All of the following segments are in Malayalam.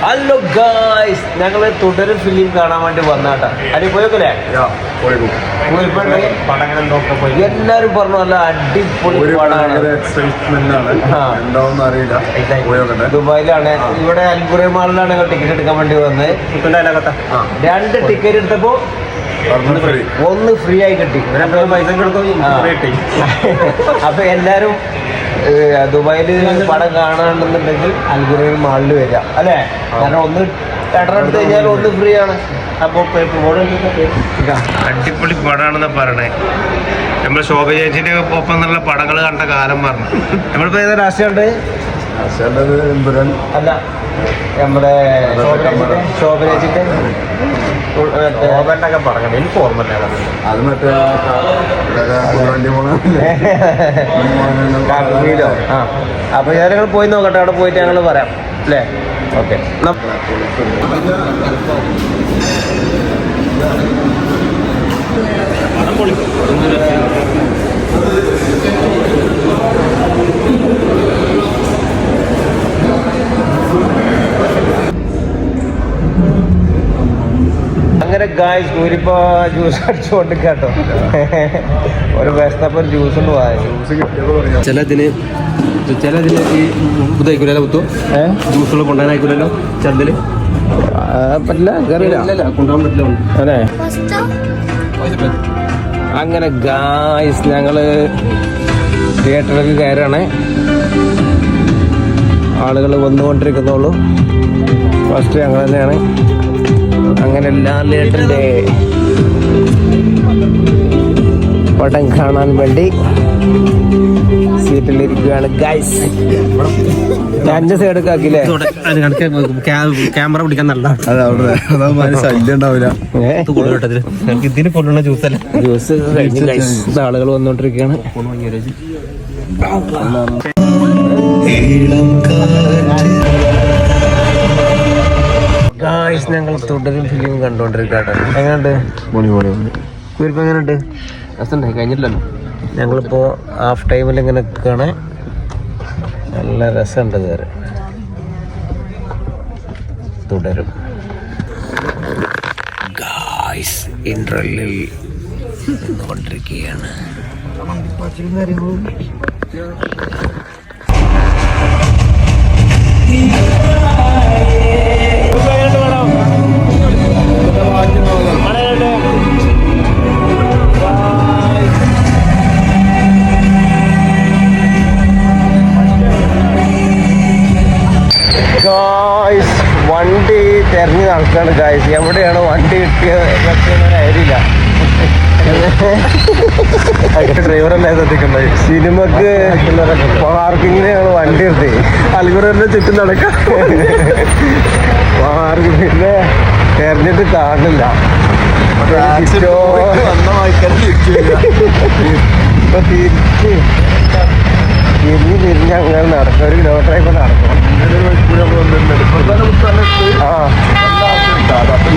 ഹലോ ഗായ്സ്, ഞങ്ങള് തുടരും ഫിലിം കാണാൻ വേണ്ടി വന്നാട്ടാ. അടി പോയോക്കല്ലേ? എല്ലാരും പറഞ്ഞു നല്ല അടിപൊളി പടമാണ്. ദുബായിലാണ്, ഇവിടെ അൽഗുറൈ മാളിലാണ് ഞങ്ങൾ ടിക്കറ്റ് എടുക്കാൻ വേണ്ടി വന്നത്. 2 ടിക്കറ്റ് എടുത്തപ്പോ ഒന്ന് ഫ്രീ ആയി കിട്ടി. അപ്പൊ എല്ലാരും ദുബായിൽ പടം കാണാണെന്നുണ്ടെങ്കിൽ അൽഗുറൈ മാളിൽ വരിക അല്ലേ? കാരണം ഒന്ന് തിയേറ്റർ എടുത്ത് കഴിഞ്ഞാൽ ഒന്ന് ഫ്രീ ആണ്. അപ്പോൾ അടിപൊളി പടമാണെന്നാ പറയണേ. നമ്മൾ ശോഭ ചേച്ചിന്റെ ഒപ്പം നല്ല പടങ്ങൾ കണ്ട കാലം പറഞ്ഞു. നമ്മളിപ്പോ ഏതാ രാഷ്ട്രീയമുണ്ട്? അല്ല, നമ്മുടെ ശോഭ ചേച്ചിന്റെ ശോഭന്റെ ഒക്കെ പറഞ്ഞു, എനിക്ക് ഓർമ്മ അത് മറ്റേ അപ്പൊ ഞങ്ങൾ പോയി നോക്കട്ടെ, അവിടെ പോയിട്ട് ഞങ്ങൾ പറയാം അല്ലേ? ഓക്കെ. അങ്ങനെ ഗായ്സ് ഊരിപ്പോ ജ്യൂസ് അടിച്ചുകൊണ്ട് കേട്ടോ. ഒരു വിശന്നപ്പോ ഒരു ജ്യൂസ് ഉണ്ട് പോയത്. ചിലതിന് ഈ ഇതായിക്കൂലോ പുത്തു ജ്യൂസുകൾ കൊണ്ടുവരാനായിക്കൂലല്ലോ ചെറുതില് പറ്റില്ല, കൊണ്ടുപോകാൻ പറ്റില്ല അതെ. അങ്ങനെ ഗായ്സ് ഞങ്ങള് തിയേറ്ററിലേക്ക് കയറാണ്. ആളുകൾ വന്നുകൊണ്ടിരിക്കുന്നുള്ളൂ. ഫസ്റ്റ് ഞങ്ങൾ തന്നെയാണ്. അങ്ങനെ ലാലേട്ടൻ്റെ പടം കാണാൻ വേണ്ടി സീറ്റിലിരിക്കുകയാണ് ഗൈസ്. എന്റെ സൈഡൊക്കെ ആക്കില്ലേ? ക്യാമറ പിടിക്കാൻ നല്ല ശല്യം ഉണ്ടാവില്ല. ഇതിന് കൊള്ളുന്ന ജ്യൂസല്ല. ജ്യൂസ് കഴിഞ്ഞ് ഗൈസ് ആളുകൾ വന്നോണ്ടിരിക്കുകയാണ്. ഗായ്സ് ഞങ്ങൾ തുടരും ഫിലിം കണ്ടോണ്ടിരിക്കട്ടെ. എങ്ങനെയുണ്ട്? കുരിപ്പ് എങ്ങനെയുണ്ട്? രസമുണ്ടായി, കഴിഞ്ഞില്ലല്ലോ. ഞങ്ങളിപ്പോ ഹാഫ് ടൈമിൽ ഇങ്ങനെ നിൽക്കുകയാണ്. നല്ല രസമുണ്ട്. കയറി തുടരും ഗായ്സ്. ഇന്റർവെല്ലിൽ നിന്നുകൊണ്ടിരിക്കുകയാണ്. ഗായ്സ് വണ്ടി തെരഞ്ഞു നടക്കാണ് ഗായ്സ്. എവിടെയാണ് വണ്ടി കിട്ടിയത് അറിയില്ല. ഡ്രൈവറല്ലേ ശ്രദ്ധിക്കണ്ടായി. സിനിമക്ക് പാർക്കിങ്ങിന് ഞങ്ങൾ വണ്ടി എടുത്തേ. അൽഗുറൈന്റെ ചുറ്റും നടക്കാം. പാർക്കിങ്ങിന് തെരഞ്ഞിട്ട് കാണില്ല. ഇപ്പൊ തിരിഞ്ഞ് അങ്ങനെ നടക്കും. 1 കിലോമീറ്ററായിപ്പോ നടക്കണം.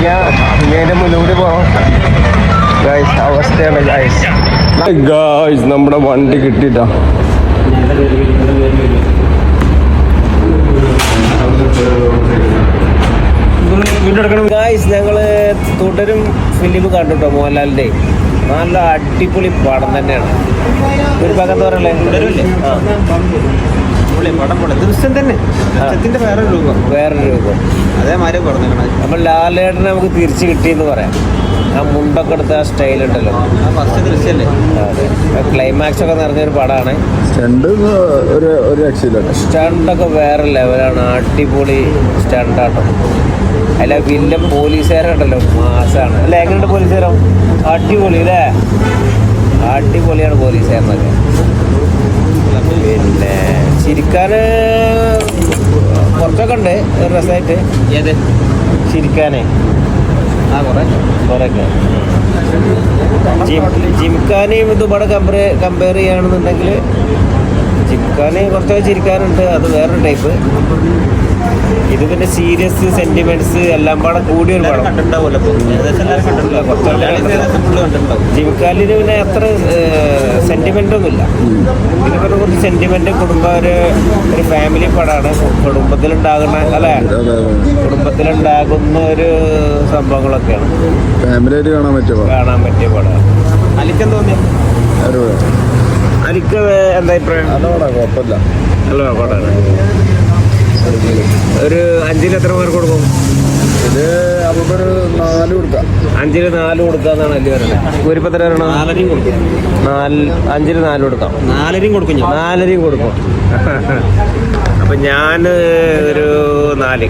ഞാൻ മുന്നോട്ട് പോകാം ഗായ്സ്. അവസ്ഥയാണ് ഗായ്സ്. ഗായ്സ് നമ്മുടെ വണ്ടി കിട്ടിട്ടാ. ഗായ്സ് ഞങ്ങള് തുടരും ഫിലിം കണ്ടുട്ടോ, മോഹൻലാലിന്റെ. നല്ല അടിപൊളി പടം തന്നെയാണ്. ഒരു ഭാഗത്ത് പറയല്ലേ ദൃശ്യം തന്നെ വേറൊരു രൂപം അതേമാതിരി പറഞ്ഞു. നമ്മൾ ലാലേട്ടനെ നമുക്ക് തിരിച്ചു കിട്ടിയെന്ന് പറയാം. ആ മുണ്ടൊക്കെ എടുത്ത ആ സ്റ്റൈൽ ഉണ്ടല്ലോ, ഫസ്റ്റ് ദൃശ്യല്ലേ. അതെ, ക്ലൈമാക്സ് ഒക്കെ നിറഞ്ഞൊരു പടമാണ്. സ്റ്റണ്ടൊക്കെ വേറെ ലെവലാണ്. അടിപൊളി സ്റ്റണ്ടാട്ടോ. അല്ല വില്ലൻ പോലീസുകാരുണ്ടല്ലോ, മാസാണ് അല്ലേ? എങ്ങനെയുണ്ട് പോലീസുകാരോ? അടിപൊളി അല്ലേ? അടിപൊളിയാണ് പോലീസുകാരനൊക്കെ. പിന്നെ ചിരിക്കാൻ കുറച്ചൊക്കെ ഉണ്ട്, ഒരു രസമായിട്ട്. ഏത് ചിരിക്കാനേ? കുറേയൊക്കെ. ജിംഖാനയും ഇതുപാടെ കമ്പയർ ചെയ്യുകയാണെന്നുണ്ടെങ്കിൽ ജിംഖാന് കുറച്ചൊക്കെ ചിരിക്കാനുണ്ട്. അത് വേറൊരു ടൈപ്പ്. ഇത് പിന്നെ സീരിയസ് സെന്റിമെന്റ്സ് എല്ലാം പാടെ കൂടിയ ഒരു പടം. ജിംഖാലിന് പിന്നെ അത്ര സെന്റിമെന്റ് ഒന്നുമില്ല. ഇതിനൊക്കെ കുറച്ച് സെന്റിമെന്റ് ഒരു ഫാമിലി പടമാണ്. കുടുംബത്തിലുണ്ടാകുന്ന അല്ലെ, കുടുംബത്തിലുണ്ടാകുന്ന ഒരു സംഭവങ്ങളൊക്കെയാണ് ഫാമിലിയായിട്ട് കാണാൻ പറ്റിയ പടമാണ്. അലിക്കെന്ത് തോന്നിയ? അലിക്ക് എന്താ അഭിപ്രായം? കുഴപ്പമില്ല, നല്ല പടമാണ്. ഒരു 5-ൽ എത്ര മാർക്ക് കൊടുക്കും? ഇത് നമുക്കൊരു 4 കൊടുക്കാം. 5-ൽ 4 കൊടുക്കാന്നാണ് അല്ലി പറയുന്നത്. ഇവരിപ്പോ എത്ര വരണം? 5-ൽ 4 കൊടുക്കാം. 4 കൊടുക്കും. അപ്പൊ ഞാൻ ഒരു 4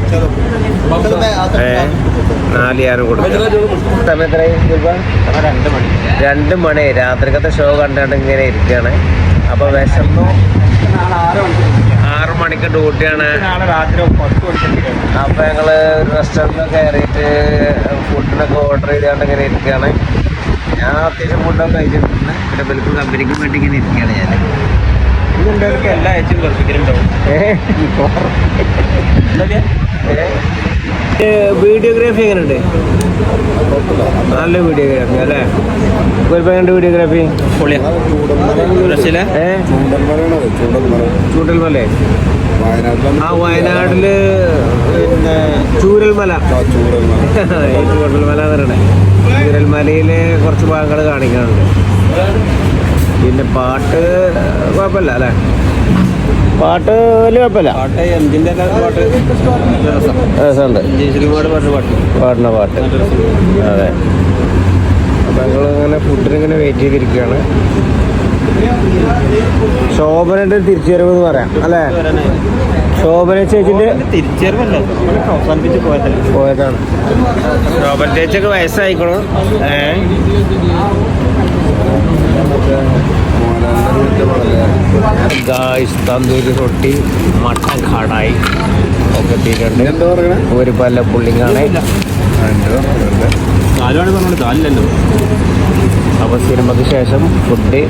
ഞാനും കൊടുക്കും. സമയം എത്രയായി? 2 മണി. രാത്രിക്കത്തെ ഷോ കണ്ടാണ്ട് ഇങ്ങനെ ഇരിക്കുകയാണ്. അപ്പൊ വിശന്നു. 6 മണിക്ക് ഡ്യൂട്ടിയാണ്. അപ്പൊ ഞങ്ങള് റെസ്റ്റോറൻറ്റിലൊക്കെ കയറിയിട്ട് ഫുഡിനൊക്കെ ഓർഡർ ചെയ്താണ്ട് ഇങ്ങനെ ഇരിക്കുകയാണ്. ഞാൻ അത്യാവശ്യം ഫുഡൊക്കെ കഴിച്ചിട്ടുണ്ട്. പിന്നെ ബൽക്കും കമ്പനിക്കും വേണ്ടി ഇങ്ങനെ ഇരിക്കുകയാണ് ഞാൻ. എല്ലാ ആഴ്ചയും വർദ്ധിക്കലുണ്ടാവും. വീഡിയോഗ്രാഫി എങ്ങനെയുണ്ട്? നല്ല വീഡിയോഗ്രാഫി അല്ലേ? എങ്ങനെയുണ്ട് വീഡിയോഗ്രാഫി? ചൂണ്ടൽമല. ആ വയനാട്ടില് പിന്നെ ചൂരൽമല ചൂരൽമല എന്ന് പറയണേ. ചൂരൽമലയിലെ കുറച്ച് ഭാഗങ്ങൾ കാണിക്കാനുണ്ട്. പിന്നെ പാട്ട് കുഴപ്പമില്ല അല്ലേ? പാട്ട് വലിയ കുഴപ്പമില്ല. രസമുണ്ട് പാടുന്ന പാട്ട്. അതെ. അപ്പം ഞങ്ങളിങ്ങനെ ഫുഡിനിങ്ങനെ വെയിറ്റ് ചെയ്തിരിക്കുകയാണ്. ശോഭനയുടെ തിരിച്ചുവരവ് എന്ന് പറയാം അല്ലേ? ശോഭന ചേച്ചിന്റെ പോയതാണ്. ശോഭന ചേച്ചിയൊക്കെ വയസ്സായിക്കണു. തന്തൂരി റൊട്ടി, മട്ടൻ കടായി ഒക്കെ എത്തിയിട്ടുണ്ട്. ഒരു പല പുള്ളിങ്ങാണ്. അപ്പോൾ സിനിമയ്ക്ക് ശേഷം ഫുഡ്